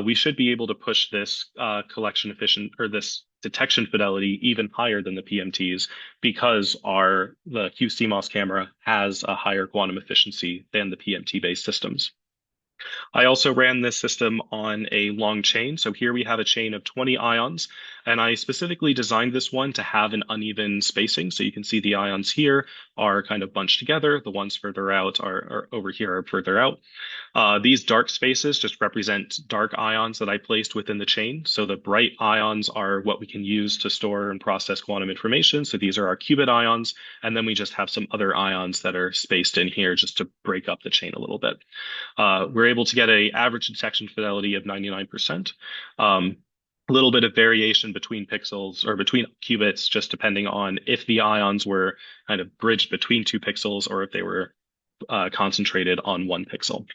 we should be able to push this this detection fidelity even higher than the PMTs because the qCMOS camera has a higher quantum efficiency than the PMT-based systems. I also ran this system on a long chain. So here we have a chain of 20 ions, and I specifically designed this one to have an uneven spacing. So you can see the ions here are kind of bunched together. The ones further out are over here are further out. These dark spaces just represent dark ions that I placed within the chain. So the bright ions are what we can use to store and process quantum information. So these are our qubit ions. And then we just have some other ions that are spaced in here just to break up the chain a little bit. We're able to get an average detection fidelity of 99%. A little bit of variation between pixels or between qubits, just depending on if the ions were kind of bridged between two pixels or if they were concentrated on one pixel.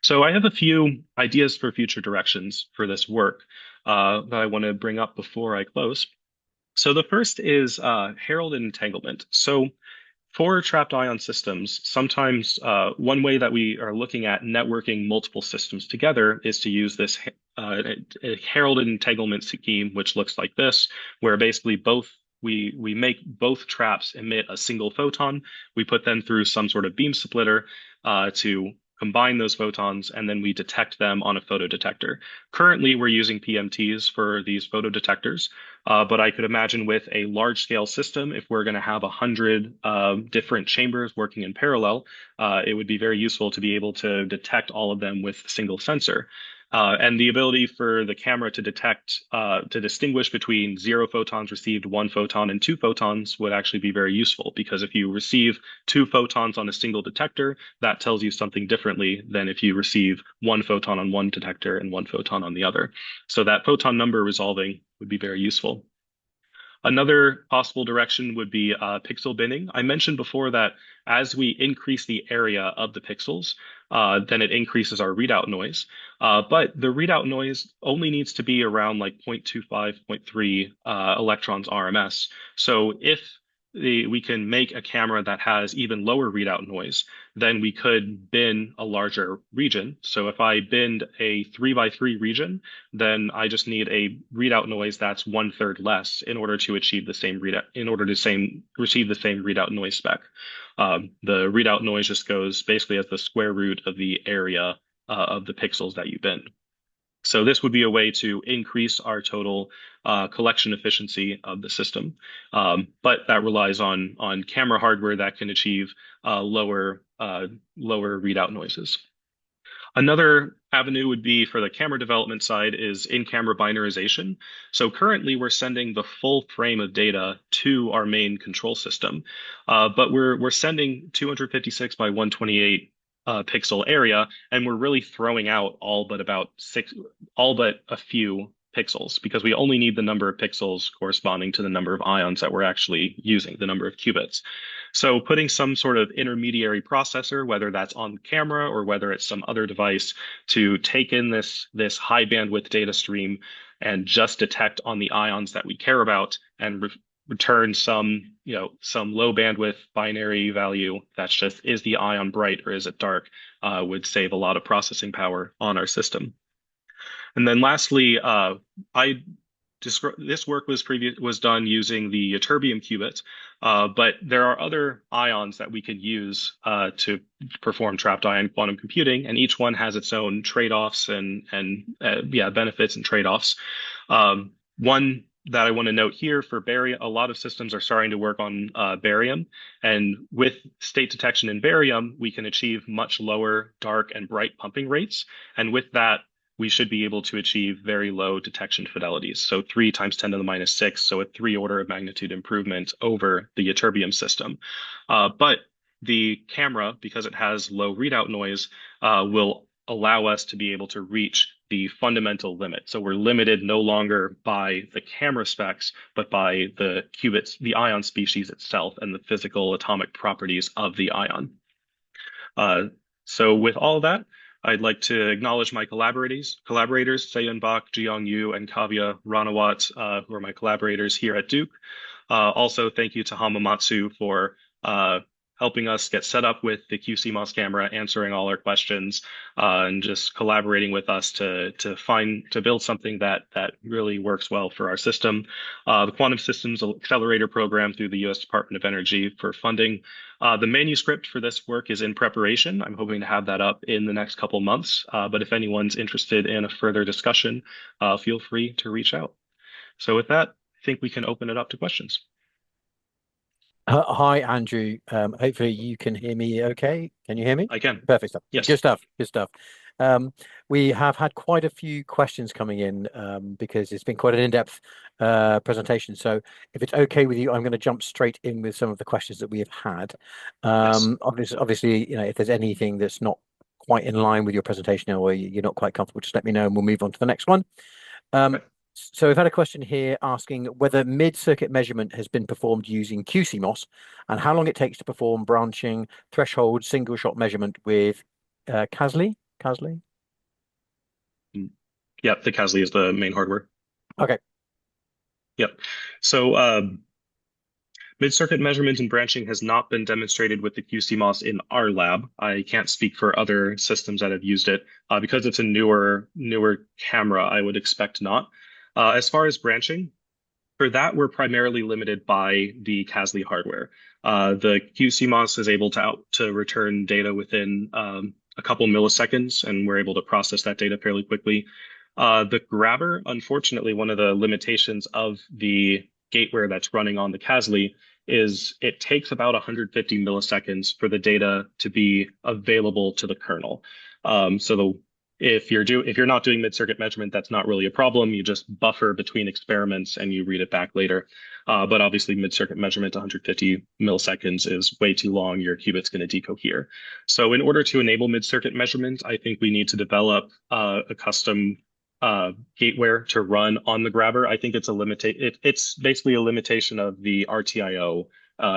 So I have a few ideas for future directions for this work that I want to bring up before I close. So the first is heralded entanglement. So for trapped ion systems, sometimes one way that we are looking at networking multiple systems together is to use this heralded entanglement scheme, which looks like this, where basically we make both traps emit a single photon. We put them through some sort of beam splitter to combine those photons, and then we detect them on a photodetector. Currently, we're using PMTs for these photodetectors, but I could imagine with a large-scale system, if we're going to have 100 different chambers working in parallel, it would be very useful to be able to detect all of them with a single sensor. And the ability for the camera to detect, to distinguish between 0 photons received, 1 photon, and 2 photons would actually be very useful, because if you receive 2 photons on a single detector, that tells you something differently than if you receive 1 photon on one detector and 1 photon on the other. So that photon number resolving would be very useful. Another possible direction would be pixel binning. I mentioned before that as we increase the area of the pixels, then it increases our readout noise. But the readout noise only needs to be around like 0.25, zero point 0.3 electrons RMS. So if we can make a camera that has even lower readout noise, then we could bin a larger region. So if I binned a 3 by 3 region, then I just need a readout noise that's 1/3 less in order to achieve the same readout, in order to receive the same readout noise spec. The readout noise just goes basically as the square root of the area of the pixels that you bin. So this would be a way to increase our total collection efficiency of the system. But that relies on camera hardware that can achieve lower readout noises. Another avenue would be for the camera development side is in-camera binarization. So currently we're sending the full frame of data to our main control system, but we're sending 256 by 128 pixel area, and we're really throwing out all but a few pixels because we only need the number of pixels corresponding to the number of ions that we're actually using, the number of qubits. So putting some sort of intermediary processor, whether that's on camera or whether it's some other device, to take in this high bandwidth data stream and just detect on the ions that we care about and return some low bandwidth binary value that's just, is the ion bright or is it dark, would save a lot of processing power on our system. And then lastly, this work was done using the ytterbium qubit, but there are other ions that we could use to perform trapped ion quantum computing, and each one has its own trade-offs and benefits and trade-offs. One that I want to note here for barium, a lot of systems are starting to work on barium, and with state detection in barium, we can achieve much lower dark and bright pumping rates, and with that, we should be able to achieve very low detection fidelities. So 3 × 10⁻⁶, so a 3 order of magnitude improvement over the ytterbium system. But the camera, because it has low readout noise, will allow us to be able to reach the fundamental limit. So we're limited no longer by the camera specs, but by the qubits, the ion species itself, and the physical atomic properties of the ion. So with all of that, I'd like to acknowledge my collaborators, Seiyun Bak, Jiyoung Yu, and Kavya Ranawat, who are my collaborators here at Duke. Also, thank you to Hamamatsu for helping us get set up with the qCMOS camera, answering all our questions, and just collaborating with us to build something that really works well for our system. The Quantum Systems Accelerator Program through the U.S. Department of Energy for funding. The manuscript for this work is in preparation. I'm hoping to have that up in the next couple months. But if anyone's interested in a further discussion, feel free to reach out. So with that, I think we can open it up to questions. Hi, Andrew. Hopefully you can hear me okay. Can you hear me? I can. Perfect stuff. Yes. Good stuff. Good stuff. We have had quite a few questions coming in because it's been quite an in-depth presentation. So if it's okay with you, I'm going to jump straight in with some of the questions that we have had. Yes. Obviously, if there's anything that's not quite in line with your presentation or you're not quite comfortable, just let me know and we'll move on to the next one. Okay. So we've had a question here asking whether mid-circuit measurement has been performed using qCMOS and how long it takes to perform branching, threshold, single-shot measurement with CASLI? CASLI? Yep, the CASLI is the main hardware. Okay. Yep. So mid-circuit measurement and branching has not been demonstrated with the qCMOS in our lab. I can't speak for other systems that have used it. Because it's a newer camera, I would expect not. As far as branching, for that, we're primarily limited by the CASLI hardware. The qCMOS is able to return data within a couple milliseconds, and we're able to process that data fairly quickly. The grabber, unfortunately, one of the limitations of the gateware that's running on the CASLI is it takes about 150 milliseconds for the data to be available to the kernel. If you're not doing mid-circuit measurement, that's not really a problem. You just buffer between experiments and you read it back later. But obviously, mid-circuit measurement, 150 milliseconds is way too long. Your qubit's going to decohere. So in order to enable mid-circuit measurement, I think we need to develop a custom gateware to run on the grabber. I think it's it's basically a limitation of the RTIO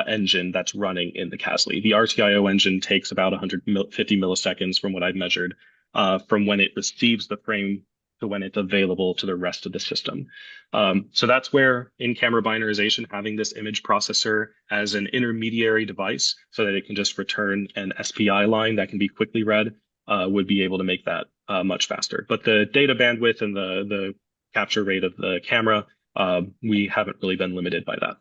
engine that's running in the CASLI. The RTIO engine takes about 150 milliseconds from what I've measured, from when it receives the frame to when it's available to the rest of the system. So that's where in-camera binarization, having this image processor as an intermediary device so that it can just return an SPI line that can be quickly read, would be able to make that much faster. But the data bandwidth and the capture rate of the camera, we haven't really been limited by that.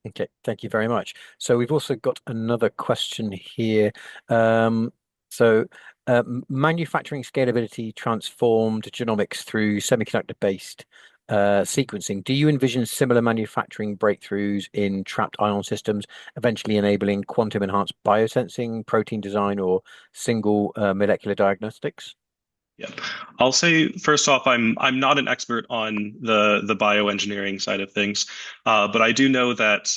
Okay, thank you very much. So we've also got another question here. So manufacturing scalability transformed genomics through semiconductor-based sequencing. Do you envision similar manufacturing breakthroughs in trapped ion systems, eventually enabling quantum-enhanced biosensing, protein design, or single molecular diagnostics? Yeah, I'll say first off, I'm not an expert on the bioengineering side of things, but I do know that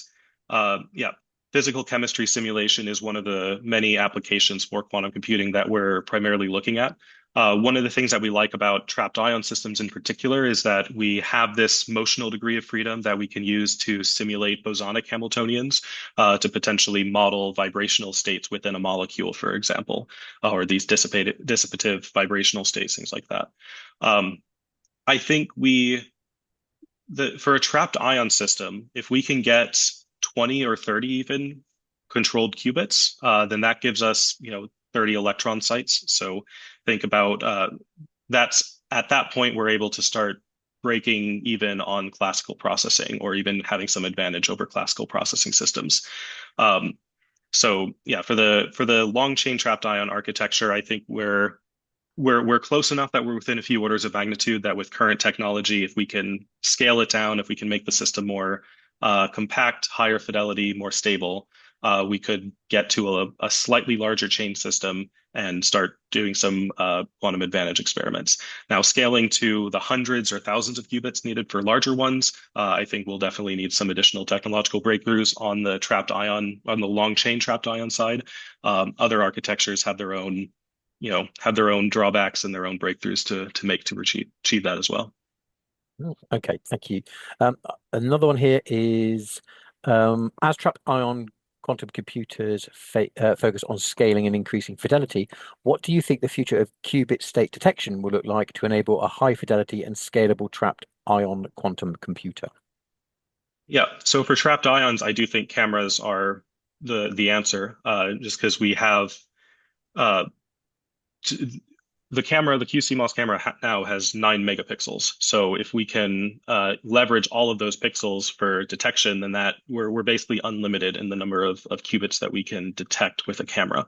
yeah, physical chemistry simulation is one of the many applications for quantum computing that we're primarily looking at. One of the things that we like about trapped ion systems in particular is that we have this motional degree of freedom that we can use to simulate bosonic Hamiltonians, to potentially model vibrational states within a molecule, for example, or these dissipative vibrational states, things like that. I think for a trapped ion system, if we can get 20 or 30 even controlled qubits, then that gives us, 30 electron sites. So think about that's at that point we're able to start breaking even on classical processing or even having some advantage over classical processing systems. So yeah, for the long chain trapped ion architecture, I think we're close enough that we're within a few orders of magnitude that with current technology, if we can scale it down, if we can make the system more compact, higher fidelity, more stable, we could get to a slightly larger chain system and start doing some quantum advantage experiments. Now, scaling to the hundreds or thousands of qubits needed for larger ones, I think we'll definitely need some additional technological breakthroughs on the trapped ion, on the long chain trapped ion side. Other architectures have their own, have their own drawbacks and their own breakthroughs to make to achieve that as well. Okay, thank you. Another one here is as trapped ion quantum computers focus on scaling and increasing fidelity, what do you think the future of qubit state detection will look like to enable a high fidelity and scalable trapped ion quantum computer? Yeah, so for trapped ions, I do think cameras are the answer, just because we have uh, the camera, the qCMOS camera now has 9 megapixels. So if we can leverage all of those pixels for detection, then that we're basically unlimited in the number of qubits that we can detect with a camera.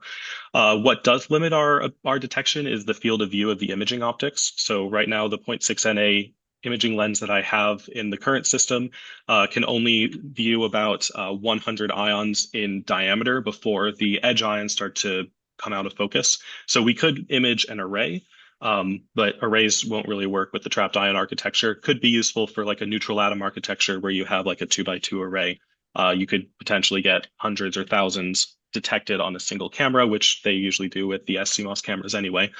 What does limit our detection is the field of view of the imaging optics. So right now, the 0.6 NA imaging lens that I have in the current system can only view about 100 ions in diameter before the edge ions start to come out of focus. So we could image an array, but arrays won't really work with the trapped ion architecture. Could be useful for like a neutral atom architecture where you have like a 2x2 array. You could potentially get hundreds or thousands detected on a single camera, which they usually do with the CMOS cameras anyway.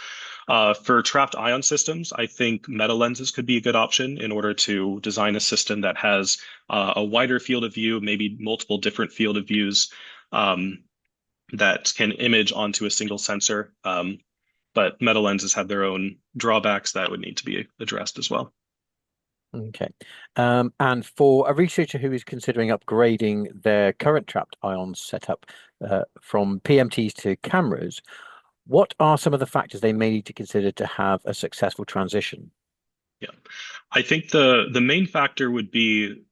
For trapped ion systems, I think meta lenses could be a good option in order to design a system that has a wider field of view, maybe multiple different field of views. That can image onto a single sensor. But meta lenses have their own drawbacks that would need to be addressed as well. Okay. And for a researcher who is considering upgrading their current trapped ion setup from PMTs to cameras, what are some of the factors they may need to consider to have a successful transition? Yeah, I think the main factor would be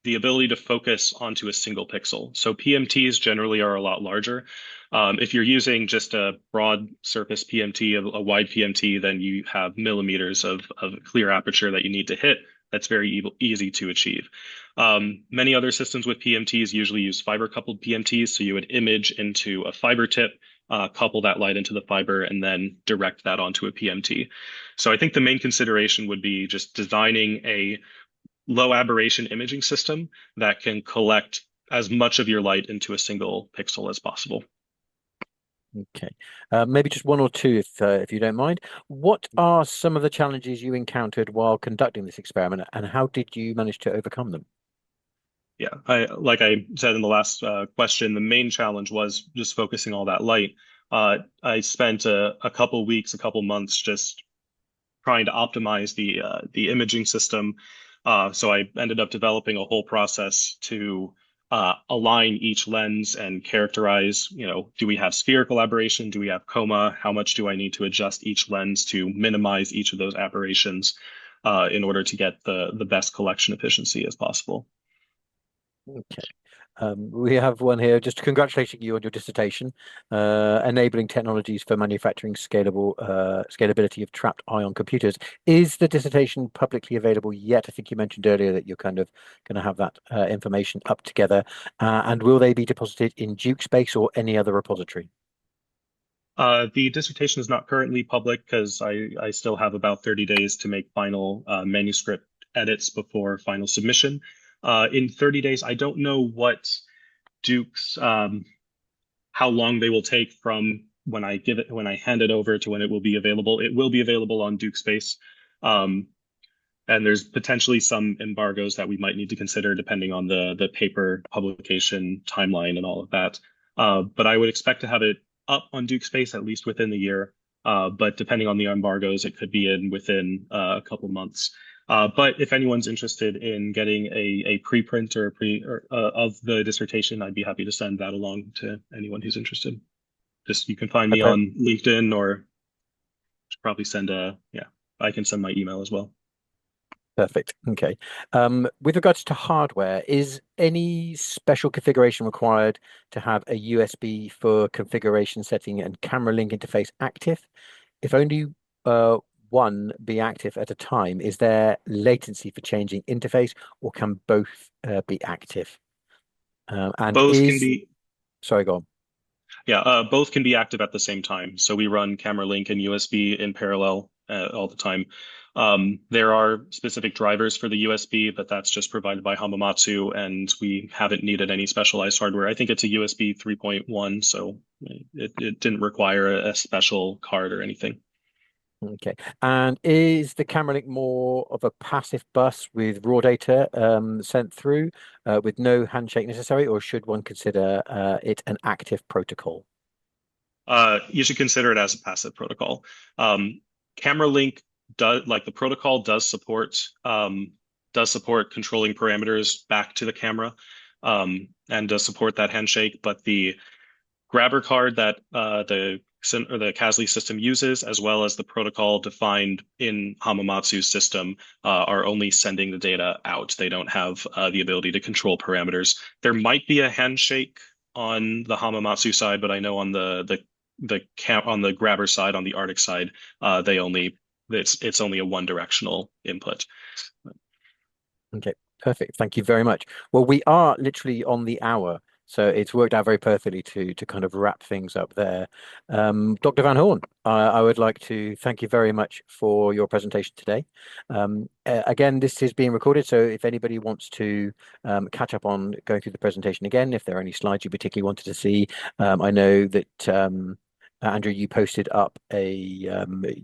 the ability to focus onto a single pixel. So PMTs generally are a lot larger. If you're using just a broad surface PMT, a wide PMT, then you have millimeters of clear aperture that you need to hit. That's very easy to achieve. Many other systems with PMTs usually use fiber coupled PMTs. So you would image into a fiber tip, couple that light into the fiber, and then direct that onto a PMT. So I think the main consideration would be just designing a low aberration imaging system that can collect as much of your light into a single pixel as possible. Okay, maybe just one or two, if you don't mind. What are some of the challenges you encountered while conducting this experiment, and how did you manage to overcome them? Yeah, like I said in the last question, the main challenge was just focusing all that light. I spent a couple weeks, a couple months just trying to optimize the imaging system. So I ended up developing a whole process to align each lens and characterize, do we have spherical aberration? Do we have coma? How much do I need to adjust each lens to minimize each of those aberrations in order to get the best collection efficiency as possible? Okay. We have one here just congratulating you on your dissertation, enabling technologies for manufacturing scalability of trapped ion computers. Is the dissertation publicly available yet? I think you mentioned earlier that you're kind of going to have that information up together. And will they be deposited in DukeSpace or any other repository? The dissertation is not currently public because I still have about 30 days to make final manuscript edits before final submission. In 30 days, I don't know what Duke's how long they will take from when I hand it over to when it will be available. It will be available on DukeSpace. Um, and there's potentially some embargoes that we might need to consider depending on the paper publication timeline and all of that. But I would expect to have it up on DukeSpace at least within the year. But depending on the embargoes, it could be in within a couple months. But if anyone's interested in getting a preprint of the dissertation, I'd be happy to send that along to anyone who's interested. Just you can find me Okay. on LinkedIn or should probably send yeah, I can send my email as well. Perfect. Okay. With regards to hardware, is any special configuration required to have a USB for configuration setting and camera link interface active? If only one be active at a time, is there latency for changing interface, or can both be active? And Both can is, be sorry, go on. Yeah, both can be active at the same time. So we run camera link and USB in parallel all the time. There are specific drivers for the USB, but that's just provided by Hamamatsu, and we haven't needed any specialized hardware. I think it's a USB 3.1, so it didn't require a special card or anything. Okay. And is the camera link more of a passive bus with raw data sent through with no handshake necessary, or should one consider it an active protocol? You should consider it as a passive protocol. Camera link does like the protocol does support controlling parameters back to the camera and does support that handshake, but the grabber card that the Casly system uses, as well as the protocol defined in Hamamatsu's system, are only sending the data out. They don't have the ability to control parameters. There might be a handshake on the Hamamatsu side, but I know on on the grabber side, on the ARTIQ side, they only it's only a one directional input. Okay, perfect. Thank you very much. Well, we are literally on the hour, so it's worked out very perfectly to kind of wrap things up there. Dr. Van Horn, I would like to thank you very much for your presentation today. Again, this is being recorded, so if anybody wants to catch up on going through the presentation again, if there are any slides you particularly wanted to see, I know that Andrew, you posted up a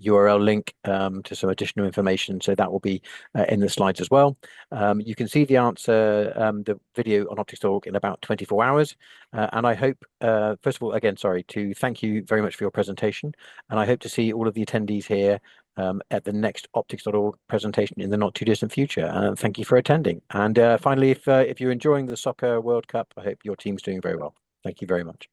URL link to some additional information, so that will be in the slides as well. You can see the answer, the video on optics.org in about 24 hours. And I hope, first of all, again, sorry, to thank you very much for your presentation. And I hope to see all of the attendees here at the next optics.org presentation in the not too distant future. Thank you for attending. And finally, if you're enjoying the Soccer World Cup, I hope your team's doing very well. Thank you very much.